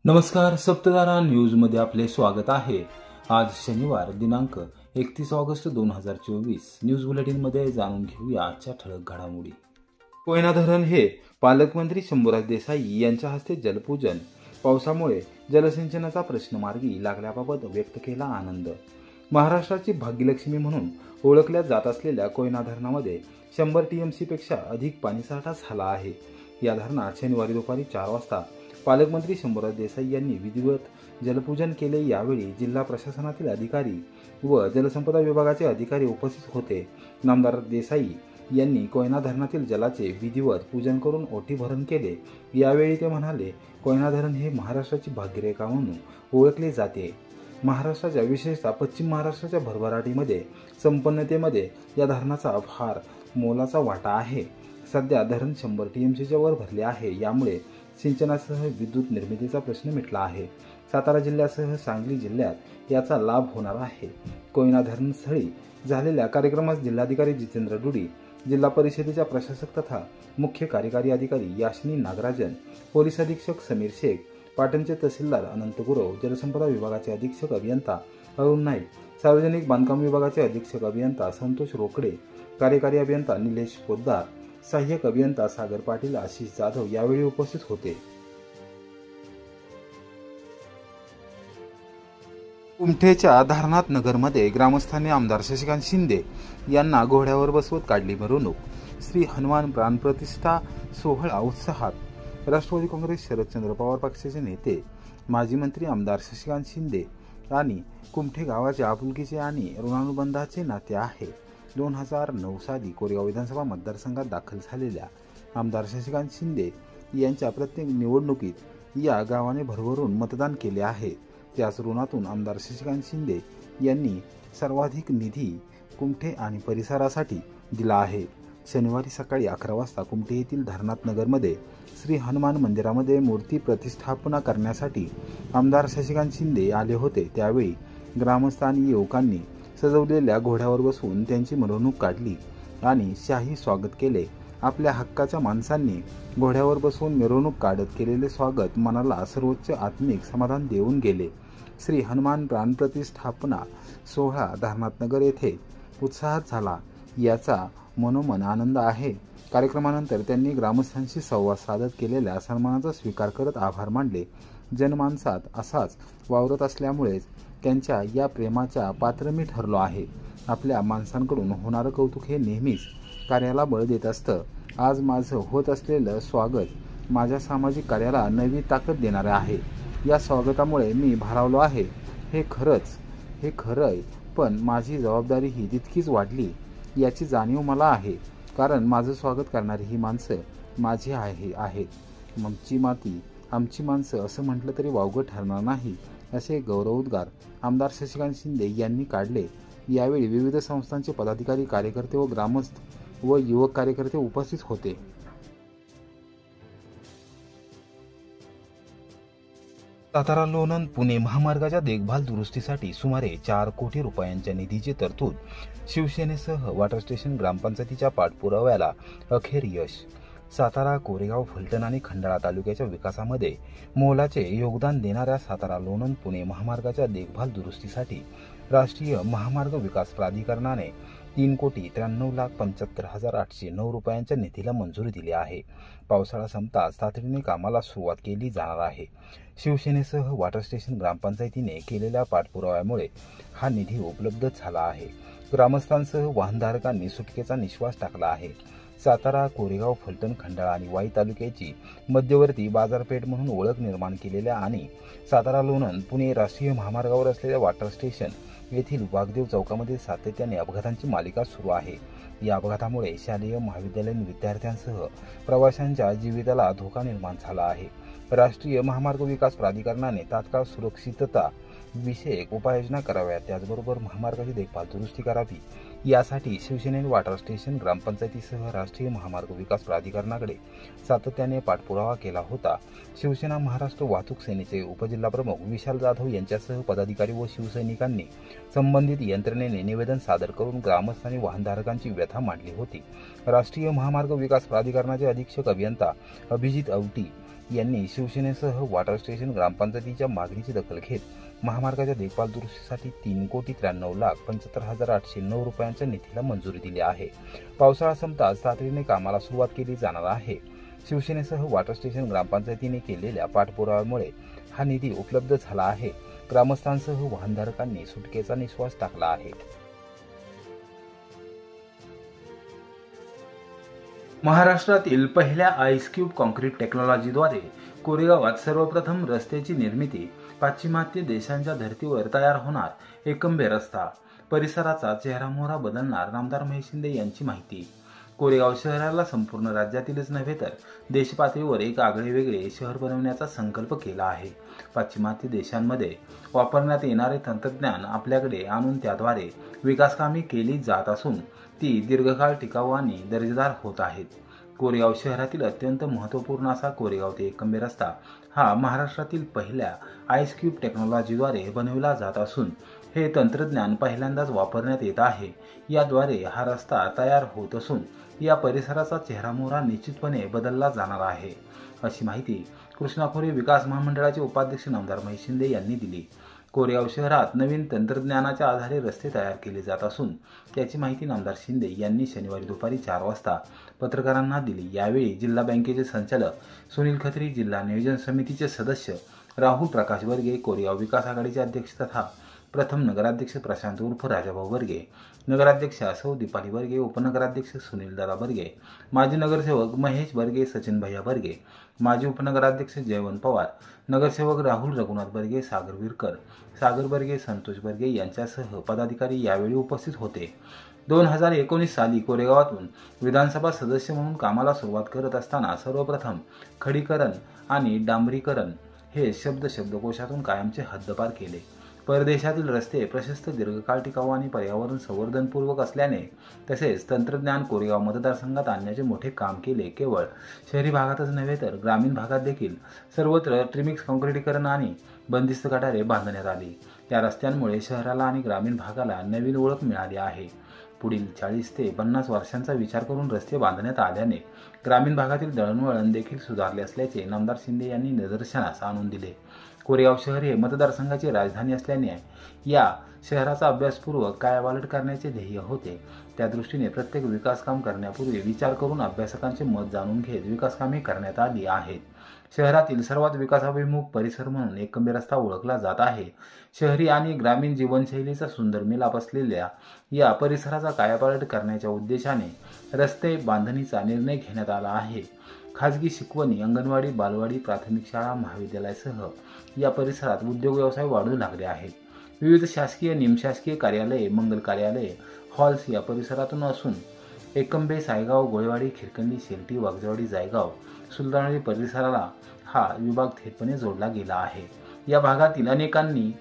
नमस्कार, सप्तधारा न्यूजमध्ये आपले स्वागत आहे। आज शनिवार दिनांक 31 ऑगस्ट 2024 न्यूज बुलेटिनमध्ये जाणून घेऊया आजच्या ठळक घडामोडी। कोयना धरण हे पालकमंत्री शंभूराज देसाई यांच्या हस्ते जलपूजन, पावसामुळे जलसिंचनाचा प्रश्न मार्गी लागल्याबाबत व्यक्त केला आनंद। महाराष्ट्राची भाग्यलक्ष्मी म्हणून ओळखल्या जात असलेल्या कोयना धरणामध्ये 100 TMC पेक्षा अधिक पाणीसाठा झाला आहे। या धरणात शनिवारी दुपारी 4 वाजता पालकमंत्री शंभूराज देसाई यांनी विधिवत जलपूजन केले। यावेळी जिल्हा प्रशासनातील अधिकारी व जलसंपदा विभागाचे अधिकारी उपस्थित होते। नामदार देसाई यांनी कोयना धरणातील जलाचे विधिवत पूजन करून ओटी भरण केले। यावेळी ते म्हणाले, कोयना धरण हे महाराष्ट्राची भाग्यरेखा म्हणून ओळखले जाते। महाराष्ट्राच्या विशेषतः पश्चिम महाराष्ट्राच्या भरभराटीमध्ये, संपन्नतेमध्ये या धरणाचा फार मोलाचा वाटा आहे। सध्या धरण 100 TMCच्या वर भरले आहे। यामुळे सिंचनासह विद्युत निर्मितीचा प्रश्न मिटला आहे। सातारा जिल्ह्यासह सांगली जिल्ह्यात याचा लाभ होणार आहे। कोयना धरणस्थळी झालेल्या कार्यक्रमास जिल्हाधिकारी जितेंद्र डुडी, जिल्हा परिषदेच्या प्रशासक तथा मुख्य कार्यकारी अधिकारी याशिनी नागराजन, पोलीस अधीक्षक समीर शेख, पाटणचे तहसीलदार अनंत गुरव, जलसंपदा विभागाचे अधीक्षक अभियंता अरुण नाईक, सार्वजनिक बांधकाम विभागाचे अधीक्षक अभियंता संतोष रोकडे, कार्यकारी अभियंता निलेश पोद्दार, सहाय्यक अभियंता सागर पाटील, आशिष जाधव यावेळी उपस्थित होते। कुमठेच्या धारनाथ नगरमध्ये ग्रामस्थांनी आमदार शशिकांत शिंदे यांना घोड्यावर बसवत काढली मिरवणूक। श्री हनुमान प्राणप्रतिष्ठा सोहळा उत्साहात। राष्ट्रवादी काँग्रेस शरदचंद्र पवार पक्षाचे नेते माजी मंत्री आमदार शशिकांत शिंदे आणि कुमठे गावाचे आपुलकीचे आणि ऋणानुबंधाचे नाते आहे। 2009 साली कोरेगाव विधानसभा मतदारसंघात दाखल झालेल्या आमदार शशिकांत शिंदे यांच्या प्रत्येक निवडणुकीत या गावाने भरभरून मतदान केले आहे। त्याच ऋणातून आमदार शशिकांत शिंदे यांनी सर्वाधिक निधी कुमठे आणि परिसरासाठी दिला आहे। शनिवारी सकाळी 11 वाजता कुमठे येथील धरनाथ नगरमध्ये श्री हनुमान मंदिरामध्ये मूर्ती प्रतिष्ठापना करण्यासाठी आमदार शशिकांत शिंदे आले होते। त्यावेळी ग्रामस्थ आणि युवकांनी सजवलेल्या घोड्यावर बसून त्यांची मिरवणूक काढली आणि शाही स्वागत केले। आपल्या हक्काच्या माणसांनी घोड्यावर बसून मिरवणूक काढत केलेले स्वागत मनाला सर्वोच्च आत्मिक समाधान देऊन गेले। श्री हनुमान प्राणप्रतिष्ठापना सोहळा धरनाथ नगर येथे उत्साहात झाला, याचा मनोमन आनंद आहे। कार्यक्रमानंतर त्यांनी ग्रामस्थांशी संवाद साधत केलेल्या सन्मानाचा स्वीकार करत आभार मानले। जनमानसात असाच वावरत असल्यामुळेच त्यांच्या या प्रेमाच्या पात्र मी ठरलो आहे। आपल्या माणसांकडून होणारं कौतुक हे नेहमीच कार्याला बळ देत असतं। आज माझं होत असलेलं स्वागत माझ्या सामाजिक कार्याला नवी ताकद देणारे आहे। या स्वागतामुळे मी भारावलो आहे, हे खरंय, पण माझी जबाबदारीही तितकीच वाढली याची जाणीव मला आहे। कारण माझं स्वागत करणारी ही माणसं माझी आहेत। आमची माती, आमची माणसं असं म्हटलं तरी वावगं ठरणार नाही, असे गौरवोद्गार आमदार शशिकांत शिंदे यांनी काढले। यावेळी विविध संस्थांचे पदाधिकारी, कार्यकर्ते व ग्रामस्थ व युवक कार्यकर्ते उपस्थित होते। सातारा लोणंद पुणे महामार्गाच्या देखभाल दुरुस्तीसाठी सुमारे 4 कोटी रुपयांच्या निधीची तरतूद। शिवसेनेसह वॉटर स्टेशन ग्रामपंचायतीच्या पाठपुराव्याला अखेर यश। सातारा, कोरेगाव, फलटण आणि खंडाळा तालुक्याच्या विकासामध्ये मोलाचे योगदान देणाऱ्या सातारा लोणंद पुणे महामार्गाच्या देखभाल दुरुस्तीसाठी राष्ट्रीय महामार्ग विकास प्राधिकरणाने 3,93,75,809 रुपयांच्या निधीला मंजुरी दिली आहे। पावसाळा संपताच तातडीने कामाला सुरुवात केली जाणार आहे। शिवसेनेसह वॉटर स्टेशन ग्रामपंचायतीने केलेल्या पाठपुराव्यामुळे हा निधी उपलब्ध झाला आहे। ग्रामस्थांसह वाहनधारकांनी सुटकेचा निश्वास टाकला आहे। सातारा, कोरेगाव, फलटण, खंडाळा आणि वाई तालुक्याची मध्यवर्ती बाजारपेठ म्हणून ओळख निर्माण केलेल्या आणि सातारा लोणंद पुणे राष्ट्रीय महामार्गावर असलेल्या वॉटर स्टेशन येथील वाघदेव चौकामध्ये सातत्याने अपघातांची मालिका सुरू आहे। या अपघातामुळे शालेय महाविद्यालयीन विद्यार्थ्यांसह प्रवाशांच्या जीविताला धोका निर्माण झाला आहे। राष्ट्रीय महामार्ग विकास प्राधिकरणाने तात्काळ सुरक्षितता विषयक उपाययोजना कराव्यात, त्याचबरोबर महामार्गाची देखभाल दुरुस्ती करावी, यासाठी शिवसेनेने वॉटर स्टेशन ग्रामपंचायतीसह राष्ट्रीय महामार्ग विकास प्राधिकरणाकडे सातत्याने पाठपुरावा केला होता। शिवसेना महाराष्ट्र वाहतूक सेनेचे उपजिल्हाप्रमुख विशाल जाधव यांच्यासह पदाधिकारी व शिवसैनिकांनी संबंधित यंत्रणेने निवेदन सादर करून ग्रामस्थ आणि वाहनधारकांची व्यथा मांडली होती। राष्ट्रीय महामार्ग विकास प्राधिकरणाचे अधीक्षक अभियंता अभिजित आवटी यांनी शिवसेनेसह वॉटर स्टेशन ग्रामपंचायतीच्या मागणीची दखल घेत महामार्गाच्या देखभाल दुरुस्तीसाठी 3,93,75,809 रुपयांच्या निधीला मंजुरी दिली आहे. पावसाळा संपताच तातडीने कामाला सुरुवात केली जाणार आहे. शिवसेनेसह वॉटर स्टेशन ग्रामपंचायतीने केलेल्या पाठपुराव्यामुळे हा निधी उपलब्ध झाला आहे. ग्रामस्थांसह वाहनधारकांनी सुटकेचा निश्वास टाकला आहे. महाराष्ट्रातील पहिल्या आईस क्यूब कॉन्क्रीट टेक्नॉलॉजीद्वारे कोरेगावात सर्वप्रथम रस्त्याची निर्मिती. पाश्चिमात्य देशांच्या धर्तीवर तयार होणार एकंबे रस्ता. परिसराचा चेहरामोहरा बदलणार. नामदार महेश शिंदे यांची माहिती. कोरेगाव शहराला संपूर्ण राज्यातीलच नव्हे तर देशपातळीवर एक आगळेवेगळे शहर बनवण्याचा संकल्प केला आहे. पाश्चिमात्य देशांमध्ये वापरण्यात येणारे तंत्रज्ञान आपल्याकडे आणून त्याद्वारे विकासकामे केली जात असून ती दीर्घकाळ टिकाऊ आणि दर्जेदार होत आहेत. कोरेगाव शहरातील अत्यंत महत्त्वपूर्ण असा कोरेगाव ते एकंबे रस्ता हा महाराष्ट्रातील पहिल्या आईस क्यूब टेक्नॉलॉजीद्वारे बनवला जात असून हे तंत्रज्ञान पहिल्यांदाच वापरण्यात येत आहे. याद्वारे हा रस्ता तयार होत असून या परिसराचा चेहरामोहरा निश्चितपणे बदलला जाणार आहे, अशी माहिती कृष्णा खोरे विकास महामंडळाचे उपाध्यक्ष नामदार महेश शिंदे यांनी दिली. कोरेगाव शहरात नवीन तंत्रज्ञानाच्या आधारे रस्ते तयार केले जात असून त्याची माहिती नामदार शिंदे यांनी शनिवारी दुपारी 4 वाजता पत्रकारांना दिली. यावेळी जिल्हा बँकेचे संचालक सुनील खत्री, जिल्हा नियोजन समितीचे सदस्य राहुल प्रकाश बर्गे, कोरेगाव विकास आघाडीचे अध्यक्ष तथा प्रथम नगराध्यक्ष प्रशांत उर्फ राजाभाऊ बर्गे, नगराध्यक्षा सौ दीपाली बर्गे, उपनगराध्यक्ष सुनील दादा बर्गे, माजी नगरसेवक महेश बर्गे, सचिन भैया बर्गे, माजी उपनगराध्यक्ष जयवंत पवार, नगरसेवक राहुल रघुनाथ बर्गे, सागर विरकर, सागर बर्गे, संतोष बर्गे यांच्यासह पदाधिकारी यावेळी उपस्थित होते. 2019 साली कोरेगावातून विधानसभा सदस्य म्हणून कामाला सुरुवात करत असताना सर्वप्रथम खडीकरण आणि डांबरीकरण हे शब्दकोशातून कायमचे हद्दपार केले. परदेशातील रस्ते प्रशस्त, दीर्घकाळ टिकाऊ आणि पर्यावरण संवर्धनपूर्वक असल्याने तसेच तंत्रज्ञान कोरेगाव मतदारसंघात आणण्याचे मोठे काम केले. केवळ शहरी भागातच नव्हे तर ग्रामीण भागात देखील सर्वत्र ट्रिमिक्स काँक्रिटीकरण आणि बंदिस्त गटारे बांधण्यात आली. या रस्त्यांमुळे शहराला आणि ग्रामीण भागाला नवीन ओळख मिळाली आहे. पुढील 40 ते 50 वर्षांचा विचार करून रस्ते बांधण्यात आल्याने ग्रामीण भागातील दळणवळण देखील सुधारले असल्याचे नामदार शिंदे यांनी निदर्शनास आणून दिले. कोरेगाव शहर हे मतदारसंघाची राजधानी असल्याने या शहराचा अभ्यासपूर्वक कायापालट करण्याचे ध्येय होते. त्या दृष्टीने प्रत्येक विकासकाम करण्यापूर्वी विचार करून अभ्यासकांचे मत जाणून घेत विकासकामे करण्यात आली आहेत. शहरातील सर्वात विकासाभिमुख परिसर म्हणून एकंबे रस्ता ओळखला जात आहे. शहरी आणि ग्रामीण जीवनशैलीचा सुंदर मिलाप असलेल्या या परिसराचा कायापालट करण्याच्या उद्देशाने रस्ते बांधणीचा निर्णय घेण्यात आला आहे. खाजगी शिकवणी, अंगणवाडी, बालवाडी, प्राथमिक शाळा, महाविद्यालयासह या परिसरात उद्योग व्यवसाय वाढू लागले आहेत. विविध शासकीय, निमशासकीय कार्यालये, मंगल कार्यालये, हॉल्स या परिसरातून असून एकंबे, सायगाव, गोळेवाडी, खिरकंडी, शेलटी, वागजवाडी, जायगाव, सुलतानवाडी परिसराला हा विभाग थेटपणे जोडला गेला आहे. या भागातील अनेकांनी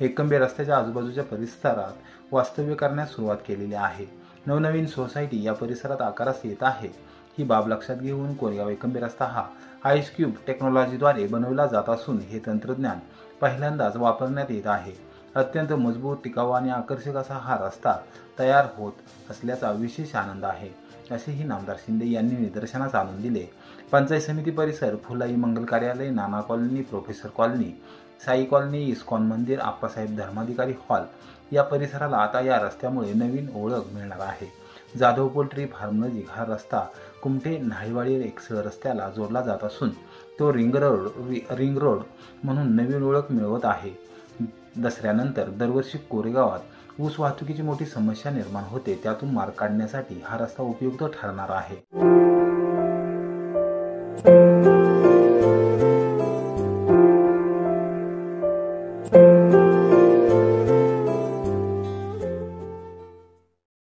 एकंबे रस्त्याच्या आजूबाजूच्या परिसरात वास्तव्य करण्यास सुरुवात केलेली आहे. नवनवीन सोसायटी या परिसरात आकारास येत आहे. ही बाब लक्षात घेऊन कोरेगाव एकंबे रस्ता हा आईस क्यूब टेक्नॉलॉजीद्वारे बनवला जात असून हे तंत्रज्ञान पहिल्यांदाच वापरण्यात येत आहे. अत्यंत मजबूत, टिकाऊ आणि आकर्षक असा हा रस्ता तयार होत असल्याचा विशेष आनंद आहे, असेही नामदार शिंदे यांनी निदर्शनास आणून दिले. पंचायत समिती परिसर, फुलाई मंगल कार्यालय, Nana colony, professor colony, Sai colony, ISKCON मंदिर, आप्पासाहेब धर्माधिकारी हॉल या परिसराला आता या रस्त्यामुळे नवीन ओळख मिळणार आहे. जाधव पोल्ट्री फार्म नजीक हा रस्ता कुमठे न्हाळीवाडी एक्सळ रस्त्याला जोडला जात असून तो रिंग रोड म्हणून नवीन ओळख मिळवत आहे. दसऱ्यानंतर दरवर्षी कोरेगावात ऊस वाहतुकीची मोठी समस्या निर्माण होते. त्यातून मार्ग काढण्यासाठी हा रस्ता उपयुक्त ठरणार आहे.